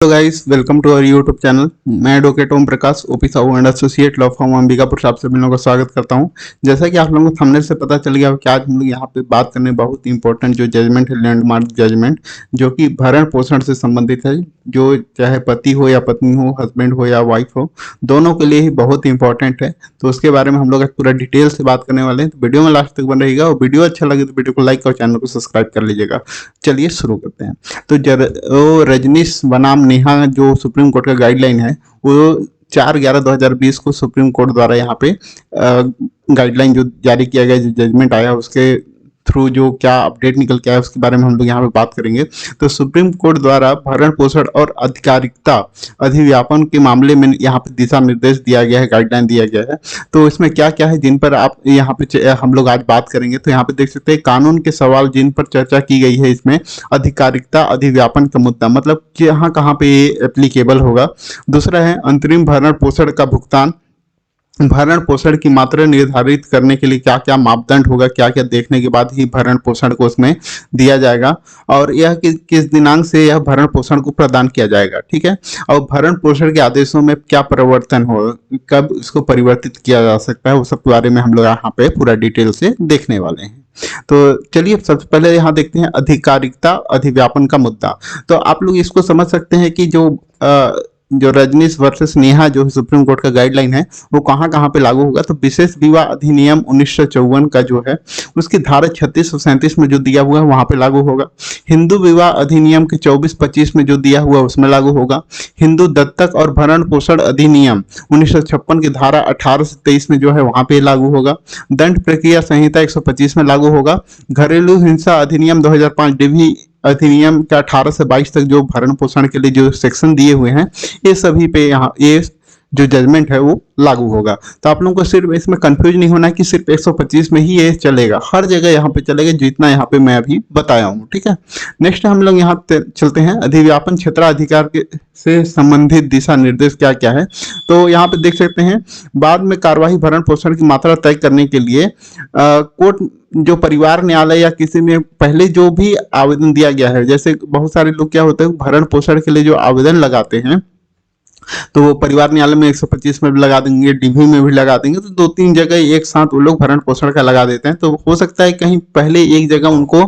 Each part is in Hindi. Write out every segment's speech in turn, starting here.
Hello guys, welcome to our YouTube channel. मैं advocate Om Prakash, office Sahu and associate law firm Ambikapur से आप सभी लोगों का स्वागत करता हूं। जैसा कि आप लोगों को थंबनेल से पता चल गया हो कि आज हम लोग यहां पे बात करने बहुत ही इंपॉर्टेंट जो जजमेंट है, लैंडमार्क जजमेंट, जो कि भरण पोषण से संबंधित है। जो चाहे पति हो या पत्नी हो, हस्बैंड हो या वाइफ हो, दोनों के लिए ही बहुत ही इंपॉर्टेंट है। तो उसके बारे में हम लोग आज पूरा डिटेल से बात करने वाले हैं। तो वीडियो में लास्ट तक बन रहेगा, और वीडियो अच्छा लगे तो वीडियो को लाइक और चैनल को सब्सक्राइब कर लीजिएगा। चलिए शुरू करते हैं। तो वो रजनीश बनाम नेहा जो सुप्रीम कोर्ट का गाइडलाइन है, वो 4/11/2020 को सुप्रीम कोर्ट द्वारा यहाँ पे गाइडलाइन जो जारी किया गया, जो जजमेंट आया, उसके थ्रू जो क्या अपडेट निकल के आया उसके बारे में हम लोग यहाँ पे बात करेंगे। तो सुप्रीम कोर्ट द्वारा भरण पोषण और अधिकारिकता अधिव्यापन के मामले में यहाँ पे दिशा निर्देश दिया गया है, गाइडलाइन दिया गया है। तो इसमें क्या क्या है जिन पर आप यहाँ पे हम लोग आज बात करेंगे। तो यहाँ पे देख सकते हैं कानून के सवाल जिन पर चर्चा की गई है इसमें। अधिकारिकता अधिव्यापन का मुद्दा, मतलब यहाँ कहाँ पे ये एप्लीकेबल होगा। दूसरा है अंतरिम भरण पोषण का भुगतान। भरण पोषण की मात्रा निर्धारित करने के लिए क्या क्या मापदंड होगा, क्या क्या देखने के बाद ही भरण पोषण को उसमें दिया जाएगा, और यह किस दिनांक से यह भरण पोषण को प्रदान किया जाएगा। ठीक है। और भरण पोषण के आदेशों में क्या परिवर्तन हो, कब इसको परिवर्तित किया जा सकता है, वो सब के बारे में हम लोग यहाँ पे पूरा डिटेल से देखने वाले हैं। तो चलिए सबसे पहले यहाँ देखते हैं अधिकारिकता अधिव्यापन का मुद्दा। तो आप लोग इसको समझ सकते हैं कि जो रजनीश वर्सेस नेहा जो सुप्रीम कोर्ट का गाइडलाइन है, वो कहाँ कहाँ पे लागू होगा। तो विशेष विवाह अधिनियम 1954 का जो है, उसकी धारा 36 और 37 में जो दिया हुआ है वहां पे लागू होगा। हिंदू विवाह अधिनियम के 24-25 में जो दिया हुआ है उसमें लागू होगा। हिंदू दत्तक और भरण पोषण अधिनियम 1956 की धारा 18 से 23 में जो है वहां पे लागू होगा। दंड प्रक्रिया संहिता 125 में लागू होगा। घरेलू हिंसा अधिनियम 2005 डीवी अधिनियम के 18 से 22 तक जो भरण पोषण के लिए जो सेक्शन दिए हुए हैं, ये सभी पे यहाँ ये जो जजमेंट है वो लागू होगा। तो आप लोगों को सिर्फ इसमें कंफ्यूज नहीं होना कि सिर्फ 125 में ही ये चलेगा, हर जगह यहाँ पे चलेगा जितना यहाँ पे मैं अभी बताया हूँ। ठीक है। नेक्स्ट हम लोग यहाँ चलते हैं अधिव्यापन क्षेत्राधिकार के से संबंधित दिशा निर्देश क्या क्या है। तो यहाँ पे देख सकते हैं, बाद में कार्यवाही भरण पोषण की मात्रा तय करने के लिए कोर्ट जो परिवार न्यायालय या किसी में पहले जो भी आवेदन दिया गया है, जैसे बहुत सारे लोग क्या होते हैं भरण पोषण के लिए जो आवेदन लगाते हैं, तो वो परिवार न्यायालय में 125 में भी लगा देंगे, डीवी में भी लगा देंगे। तो 2-3 जगह एक साथ वो लोग भरण पोषण का लगा देते हैं। तो हो सकता है कहीं पहले एक जगह उनको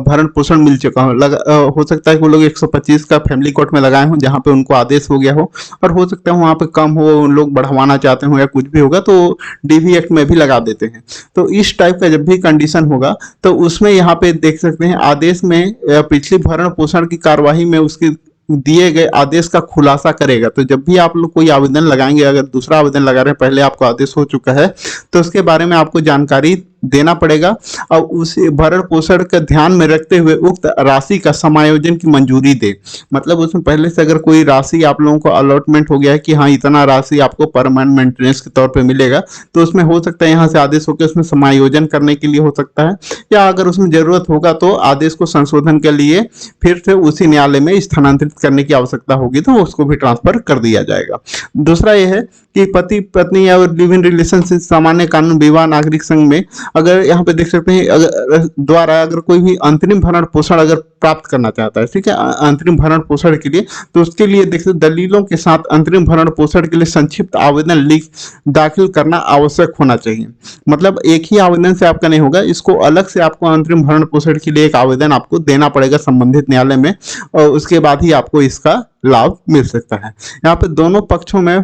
भरण पोषण मिल चुका हो, हो सकता है कि वो लोग 125 का फैमिली कोर्ट में लगाए हों जहाँ पे उनको आदेश हो गया हो, और हो सकता है वहाँ पे कम हो, उन लोग बढ़वाना चाहते हो या कुछ भी होगा तो डीवी एक्ट में भी लगा देते हैं। तो इस टाइप का जब भी कंडीशन होगा तो उसमें यहाँ पे देख सकते हैं आदेश में पिछली भरण पोषण की कार्यवाही में उसकी दिए गए आदेश का खुलासा करेगा। तो जब भी आप लोग कोई आवेदन लगाएंगे, अगर दूसरा आवेदन लगा रहे हैं, पहले आपको आदेश हो चुका है, तो उसके बारे में आपको जानकारी देना पड़ेगा, और उसी भरण पोषण का ध्यान में रखते हुए उक्त राशि का समायोजन की मंजूरी दे। मतलब उसमें पहले से अगर कोई राशि आप लोगों को अलॉटमेंट हो गया है कि हाँ इतना राशि आपको परमानेंट मेंटेनेंस के तौर पे मिलेगा, तो उसमें हो सकता है यहाँ से आदेश होकर उसमें समायोजन करने के लिए हो सकता है, या अगर उसमें जरूरत होगा तो आदेश को संशोधन के लिए फिर से उसी न्यायालय में स्थानांतरित करने की आवश्यकता होगी, तो उसको भी ट्रांसफर कर दिया जाएगा। दूसरा यह है कि पति पत्नी या लिव इन रिलेशन से सामान्य कानून विवाह नागरिक संघ में अगर यहाँ पे देख सकते हैं अगर कोई भी अंतरिम भरण पोषण अगर प्राप्त करना चाहता है, ठीक है, अंतरिम भरण पोषण के लिए, तो उसके लिए देख सकते दलीलों के साथ अंतरिम भरण पोषण के लिए संक्षिप्त आवेदन लिख दाखिल करना आवश्यक होना चाहिए। मतलब एक ही आवेदन से आपका नहीं होगा, इसको अलग से आपको अंतरिम भरण पोषण के लिए एक आवेदन आपको देना पड़ेगा संबंधित न्यायालय में, और उसके बाद ही आपको इसका लाभ मिल सकता है। यहाँ पे दोनों पक्षों में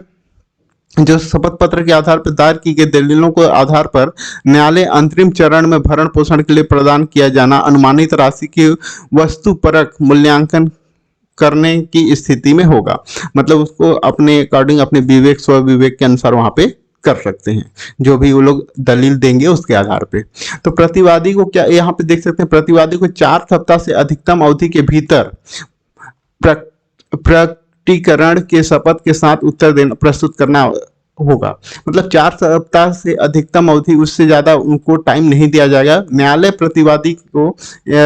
जो शपथ पत्र के आधार पर दायर की गई दलीलों के आधार पर न्यायालय अंतरिम चरण में भरण पोषण के लिए प्रदान किया जाना अनुमानित राशि की वस्तुपरक मूल्यांकन करने की स्थिति में होगा। मतलब उसको अपने अकॉर्डिंग अपने विवेक स्व विवेक के अनुसार वहां पे कर सकते हैं, जो भी वो लोग दलील देंगे उसके आधार पे। तो प्रतिवादी को क्या यहाँ पे देख सकते हैं, प्रतिवादी को 4 सप्ताह से अधिकतम अवधि के भीतर प्रकटीकरण के शपथ के साथ उत्तर देना प्रस्तुत करना होगा। मतलब 4 सप्ताह से अधिकतम अवधि, उससे ज्यादा उनको टाइम नहीं दिया जाएगा। न्यायालय प्रतिवादी को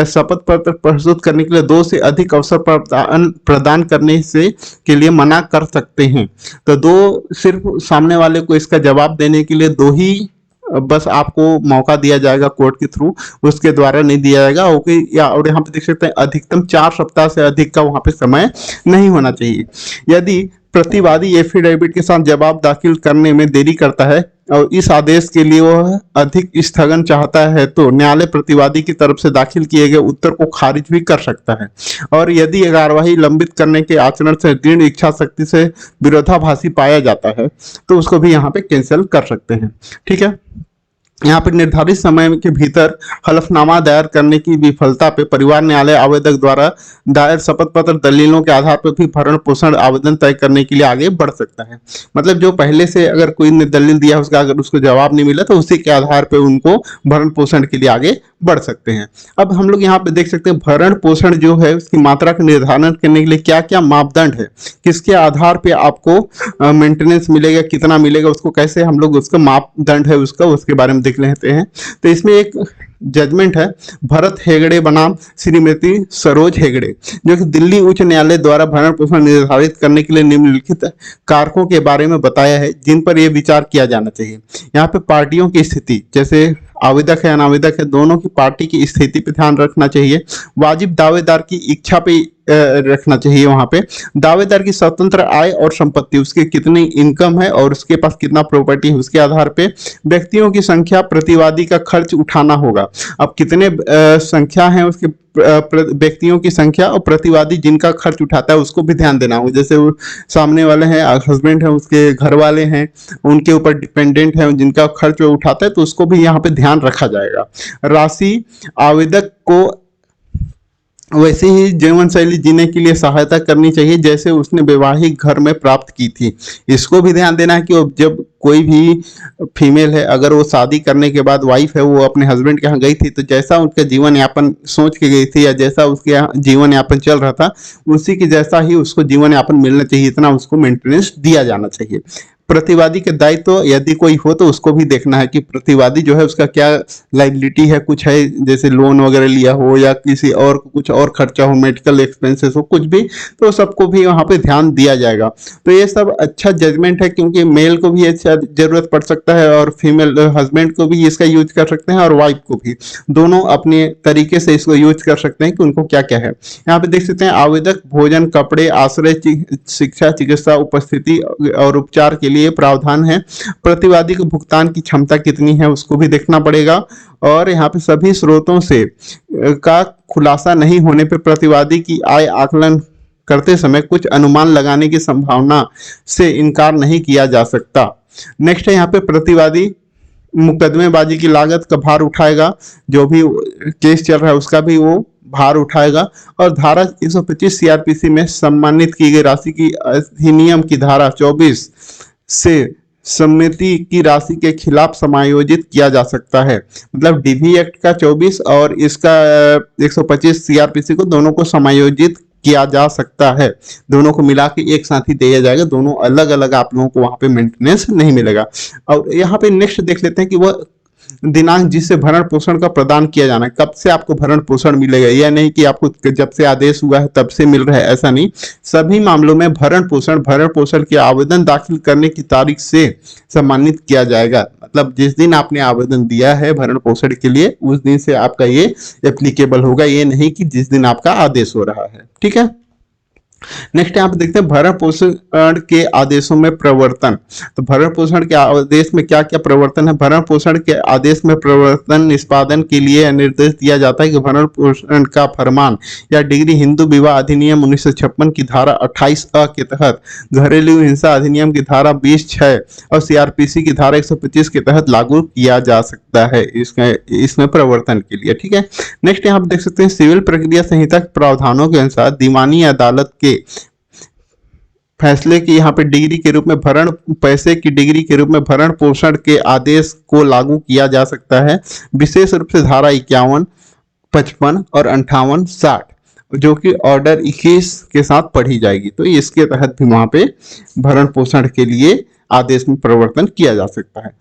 शपथ पत्र प्रस्तुत करने के लिए 2 से अधिक अवसर प्रदान करने से के लिए मना कर सकते हैं। तो 2 सिर्फ सामने वाले को इसका जवाब देने के लिए 2 ही बस आपको मौका दिया जाएगा कोर्ट के थ्रू, उसके द्वारा नहीं दिया जाएगा। ओके, या और यहाँ पे देख सकते हैं अधिकतम 4 सप्ताह से अधिक का वहाँ पे समय नहीं होना चाहिए। यदि प्रतिवादी एफिडेविट के साथ जवाब दाखिल करने में देरी करता है और इस आदेश के लिए वह अधिक स्थगन चाहता है तो न्यायालय प्रतिवादी की तरफ से दाखिल किए गए उत्तर को खारिज भी कर सकता है। और यदि कार्यवाही लंबित करने के आचरण से दृढ़ इच्छा शक्ति से विरोधाभासी पाया जाता है तो उसको भी यहाँ पे कैंसिल कर सकते हैं। ठीक है, यहाँ पर निर्धारित समय के भीतर हलफनामा दायर करने की विफलता पे परिवार न्यायालय आवेदक द्वारा दायर शपथ पत्र दलीलों के आधार पर भी भरण पोषण आवेदन तय करने के लिए आगे बढ़ सकता है। मतलब जो पहले से अगर कोई ने दलील दिया उसका अगर उसको जवाब नहीं मिला तो उसी के आधार पर उनको भरण पोषण के लिए आगे बढ़ सकते हैं। अब हम लोग यहाँ पे देख सकते हैं भरण पोषण जो है उसकी मात्रा का निर्धारण करने के लिए क्या क्या मापदंड है, किसके आधार पे आपको मेंटेनेंस मिलेगा, कितना मिलेगा, उसको कैसे हम लोग उसका मापदंड है उसका उसके बारे में देख लेते हैं। तो इसमें एक जजमेंट है भरत हेगड़े बनाम श्रीमती सरोज हेगड़े, जो कि दिल्ली उच्च न्यायालय द्वारा भरण पोषण निर्धारित करने के लिए निम्नलिखित कारकों के बारे में बताया है जिन पर यह विचार किया जाना चाहिए। यहाँ पे पार्टियों की स्थिति, जैसे आवेदक है अनावेदक है, दोनों की पार्टी की स्थिति पे ध्यान रखना चाहिए। वाजिब दावेदार की इच्छा पे रखना चाहिए। वहां पे दावेदार की स्वतंत्र आय और संपत्ति, उसकी कितनी इनकम है और उसके पास कितना प्रॉपर्टी है उसके आधार पे। व्यक्तियों की संख्या, प्रतिवादी का खर्च उठाना होगा। अब कितने संख्या है उसके व्यक्तियों की संख्या और प्रतिवादी जिनका खर्च उठाता है उसको भी ध्यान देना होगा। जैसे वो सामने वाले हैं हस्बैंड है, उसके घर वाले हैं, उनके ऊपर डिपेंडेंट है जिनका खर्च वो उठाता है तो उसको भी यहाँ पे ध्यान रखा जाएगा। राशि, आवेदक को वैसे ही जीवन शैली जीने के लिए सहायता करनी चाहिए जैसे उसने वैवाहिक घर में प्राप्त की थी। इसको भी ध्यान देना है कि जब कोई भी फीमेल है अगर वो शादी करने के बाद वाइफ है वो अपने हस्बैंड के यहाँ गई थी तो जैसा उनका जीवन यापन सोच के गई थी या जैसा उसके यहाँ जीवन यापन चल रहा था उसी के जैसा ही उसको जीवन यापन मिलना चाहिए, इतना उसको मेंटेनेंस दिया जाना चाहिए। प्रतिवादी के दायित्व तो यदि कोई हो तो उसको भी देखना है कि प्रतिवादी जो है उसका क्या लाइबिलिटी है, कुछ है जैसे लोन वगैरह लिया हो या किसी और कुछ और खर्चा हो, मेडिकल एक्सपेंसेस हो, कुछ भी, तो सबको भी वहाँ पे ध्यान दिया जाएगा। तो ये सब अच्छा जजमेंट है क्योंकि मेल को भी अच्छा जरूरत पड़ सकता है और फीमेल हस्बैंड को भी इसका यूज कर सकते हैं और वाइफ को भी, दोनों अपने तरीके से इसको यूज कर सकते हैं कि उनको क्या क्या है। यहाँ पे देख सकते हैं आवेदक भोजन, कपड़े, आश्रय, शिक्षा, चिकित्सा, उपस्थिति और उपचार के लिए प्रावधान है। प्रतिवादी को भुगतान की क्षमता कितनी है उसको भी देखना पड़ेगा। और यहाँ पे सभी स्रोतों से का खुलासा नहीं होने पर प्रतिवादी की आय आकलन करते समय कुछ अनुमान लगाने की संभावना से इनकार नहीं किया जा सकता। नेक्स्ट है यहाँ पे प्रतिवादी मुकदमेबाजी की लागत का भार उठाएगा, जो भी केस चल रहा है उसका भी वो भार उठाएगा। और धारा 125 सीआरपीसी में सम्मानित की गई राशि की अधिनियम की धारा 24 से समिति की राशि के खिलाफ समायोजित किया जा सकता है। मतलब डीवी एक्ट का 24 और इसका 125 सीआरपीसी को दोनों को समायोजित किया जा सकता है, दोनों को मिला के एक साथ ही दिया जाएगा, दोनों अलग अलग आप लोगों को वहां पे मेंटेनेंस नहीं मिलेगा। और यहाँ पे नेक्स्ट देख लेते हैं कि वह दिनांक जिससे भरण पोषण का प्रदान किया जाना है, कब से आपको भरण पोषण मिलेगा। यह नहीं कि आपको जब से आदेश हुआ है तब से मिल रहा है, ऐसा नहीं। सभी मामलों में भरण पोषण के आवेदन दाखिल करने की तारीख से सम्मानित किया जाएगा। मतलब जिस दिन आपने आवेदन दिया है भरण पोषण के लिए उस दिन से आपका ये एप्लीकेबल होगा, ये नहीं कि जिस दिन आपका आदेश हो रहा है। ठीक है, नेक्स्ट यहाँ पे देखते हैं भरण पोषण के आदेशों में प्रवर्तन। तो भरण पोषण के आदेश में क्या क्या प्रवर्तन है। भरण पोषण के आदेश में प्रवर्तन निष्पादन के लिए निर्देश दिया जाता है कि भरण पोषण का फरमान या डिग्री हिंदू विवाह अधिनियम 1956 की धारा 28A के तहत, घरेलू हिंसा अधिनियम की धारा 20(6) और सीआरपीसी की धारा 125 के तहत लागू किया जा सकता है इसमें प्रवर्तन के लिए। ठीक है, नेक्स्ट यहाँ पे देख सकते हैं सिविल प्रक्रिया संहिता के प्रावधानों के अनुसार दीवानी अदालत के फैसले की यहाँ पे डिग्री के रूप में भरण पैसे की डिग्री के रूप में भरण पोषण के आदेश को लागू किया जा सकता है, विशेष रूप से धारा 51, 55 और 58, 60 जो कि ऑर्डर 21 के साथ पढ़ी जाएगी। तो इसके तहत भी वहां पे भरण पोषण के लिए आदेश में परिवर्तन किया जा सकता है।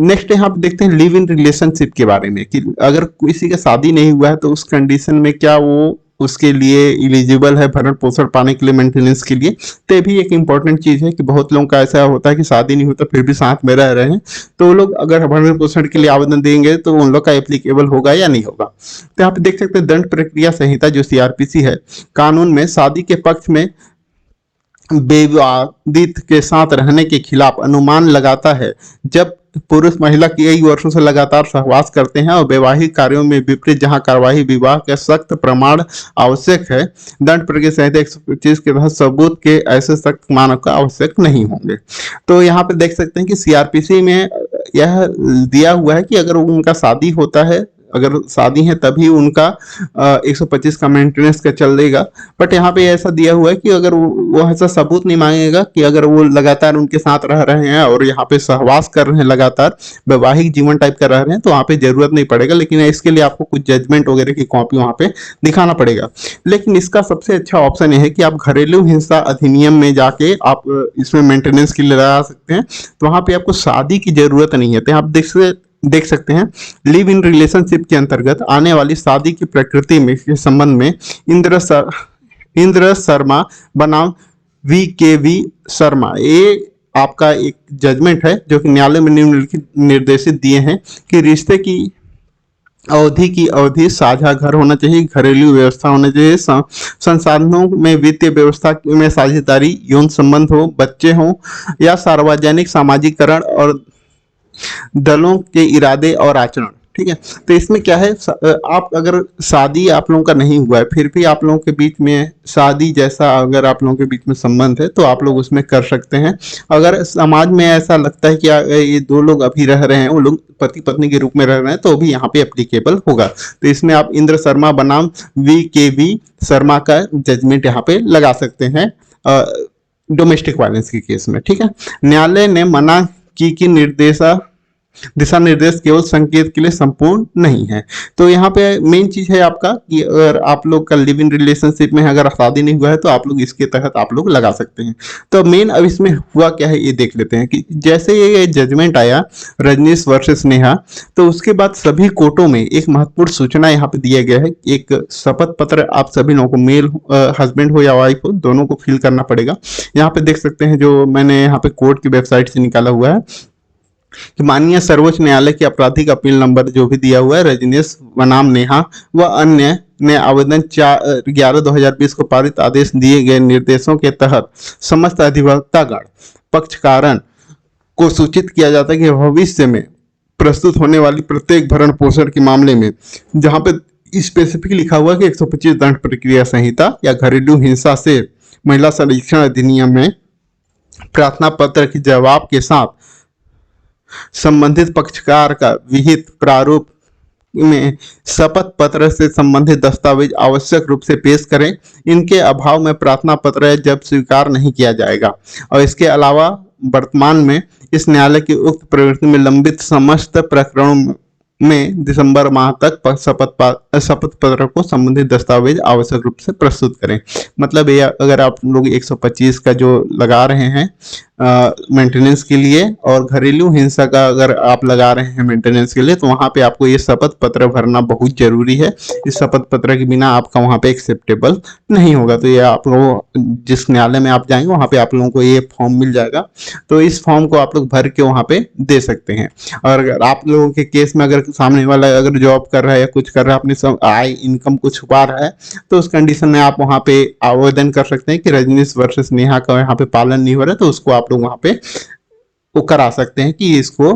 नेक्स्ट यहाँ पे देखते हैं लिव इन रिलेशनशिप के बारे में कि अगर किसी का शादी नहीं हुआ है तो उस कंडीशन में क्या वो उसके लिए एलिजिबल है भरण पोषण पाने के लिए, मेंटेनेंस के लिए। तो ये भी एक इम्पॉर्टेंट चीज़ है कि बहुत लोगों का ऐसा होता है कि शादी नहीं होता फिर भी साथ में रह रहे हैं, तो वो लोग अगर भरण पोषण के लिए आवेदन देंगे तो उन लोग का एप्लीकेबल होगा या नहीं होगा। तो यहाँ पे देख सकते हैं दंड प्रक्रिया संहिता जो सीआरपीसी है, कानून में शादी के पक्ष में विवादित के साथ रहने के खिलाफ अनुमान लगाता है जब पुरुष महिला कई वर्षों से लगातार सहवास करते हैं और वैवाहिक कार्यों में विपरीत जहां कार्यवाही विवाह के सख्त प्रमाण आवश्यक है। दंड प्रक्रिया संहिता 125 के तहत सबूत के ऐसे सख्त मानक का आवश्यक नहीं होंगे। तो यहाँ पे देख सकते हैं कि सीआरपीसी में यह दिया हुआ है कि अगर उनका शादी होता है, अगर शादी है तभी उनका 125 का मेंटेनेंस का चलेगा। बट यहाँ पे ऐसा दिया हुआ है कि अगर वो ऐसा सबूत नहीं मांगेगा कि अगर वो लगातार उनके साथ रह रहे हैं और यहाँ पे सहवास कर रहे हैं, लगातार वैवाहिक जीवन टाइप का रह रहे हैं, तो वहाँ पे जरूरत नहीं पड़ेगा। लेकिन इसके लिए आपको कुछ जजमेंट वगैरह की कॉपी वहाँ पे दिखाना पड़ेगा। लेकिन इसका सबसे अच्छा ऑप्शन यह है कि आप घरेलू हिंसा अधिनियम में जाके आप इसमें मेंटेनेंस के लिए लगा सकते हैं। तो वहाँ पे आपको शादी की जरूरत नहीं है। तो आप देख सकते हैं लिव इन रिलेशनशिप के अंतर्गत आने वाली शादी की प्रकृति में के संबंध में इंद्र शर्मा बनाम VKV शर्मा, ये आपका एक जजमेंट है जो कि न्यायालय में निम्नलिखित निर्देशित दिए हैं कि रिश्ते की अवधि साझा घर होना चाहिए, घरेलू व्यवस्था होना चाहिए, संसाधनों में वित्तीय व्यवस्था में साझेदारी, यौन संबंध हो, बच्चे हों या सार्वजनिक सामाजिकरण और दलों के इरादे और आचरण। ठीक है, तो इसमें क्या है, आप अगर शादी आप लोगों का नहीं हुआ है फिर भी आप लोगों के बीच में शादी जैसा अगर आप लोगों के बीच में संबंध है तो आप लोग उसमें कर सकते हैं। अगर समाज में ऐसा लगता है कि ये दो लोग अभी रह रहे हैं, वो लोग पति पत्नी के रूप में रह रहे हैं, तो भी यहाँ पे एप्लीकेबल होगा। तो इसमें आप इंद्र शर्मा बनाम VKV शर्मा का जजमेंट यहाँ पे लगा सकते हैं डोमेस्टिक वायलेंस के केस में। ठीक है, न्यायालय ने मना की दिशा निर्देश केवल संकेत के लिए संपूर्ण नहीं है। तो यहाँ पे मेन चीज है आपका कि अगर आप लोग का लिव इन रिलेशनशिप में अगर शादी नहीं हुआ है तो आप लोग इसके तहत आप लोग लगा सकते हैं। तो मेन अब इसमें हुआ क्या है ये देख लेते हैं कि जैसे ये जजमेंट आया रजनीश वर्सेस नेहा, तो उसके बाद सभी कोर्टों में एक महत्वपूर्ण सूचना यहाँ पे दिया गया है। एक शपथ पत्र आप सभी लोगों को, मेल हस्बैंड हो या वाइफ हो, दोनों को फिल करना पड़ेगा। यहाँ पे देख सकते हैं जो मैंने यहाँ पे कोर्ट की वेबसाइट से निकाला हुआ है कि माननीय सर्वोच्च न्यायालय के आपराधिक अपील नंबर जो भी दिया हुआ है रजनीश बनाम नेहा व अन्य ने आवेदन 4/11/2020 को पारित आदेश दिए गए निर्देशों के तहत समस्त अधिवक्तागण पक्षकारण को सूचित किया जाता है कि भविष्य में प्रस्तुत होने वाली प्रत्येक भरण पोषण के मामले में, जहां पे स्पेसिफिक लिखा हुआ है कि 125 दंड प्रक्रिया संहिता या घरेलू हिंसा से महिला संरक्षण अधिनियम में प्रार्थना पत्र के जवाब के साथ संबंधित पक्षकार का विहित प्रारूप में शपथ पत्र से संबंधित दस्तावेज आवश्यक रूप से पेश करें। इनके अभाव में प्रार्थना पत्र जब स्वीकार नहीं किया जाएगा। और इसके अलावा वर्तमान में इस न्यायालय की उक्त प्रवृत्ति में लंबित समस्त प्रकरणों में दिसंबर माह तक शपथ पत्र को संबंधित दस्तावेज आवश्यक रूप से प्रस्तुत करें। मतलब ये अगर आप लोग 125 का जो लगा रहे हैं मेंटेनेंस के लिए और घरेलू हिंसा का अगर आप लगा रहे हैं मेंटेनेंस के लिए, तो वहाँ पे आपको ये शपथ पत्र भरना बहुत जरूरी है। इस शपथ पत्र के बिना आपका वहाँ पे एक्सेप्टेबल नहीं होगा। तो ये आप लोग जिस न्यायालय में आप जाएंगे वहाँ पे आप लोगों को ये फॉर्म मिल जाएगा। तो इस फॉर्म को आप लोग भर के वहाँ पे दे सकते हैं। और अगर आप लोगों के केस में अगर सामने वाला अगर जॉब कर रहा है या कुछ कर रहा है, अपनी आय इनकम को छुपा रहा है, तो उस कंडीशन में आप वहाँ पे आवेदन कर सकते हैं कि रजनीश वर्सेस नेहा का यहाँ पे पालन नहीं हो रहा है, तो उसको आप लोग वहाँ पे वो करा सकते हैं कि इसको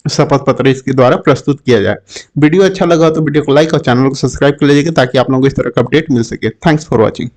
शपथ पत्र इसके द्वारा प्रस्तुत किया जाए। वीडियो अच्छा लगा तो वीडियो को लाइक और चैनल को सब्सक्राइब कर लीजिएगा ताकि आप लोगों को इस तरह का अपडेट मिल सके। Thanks for watching.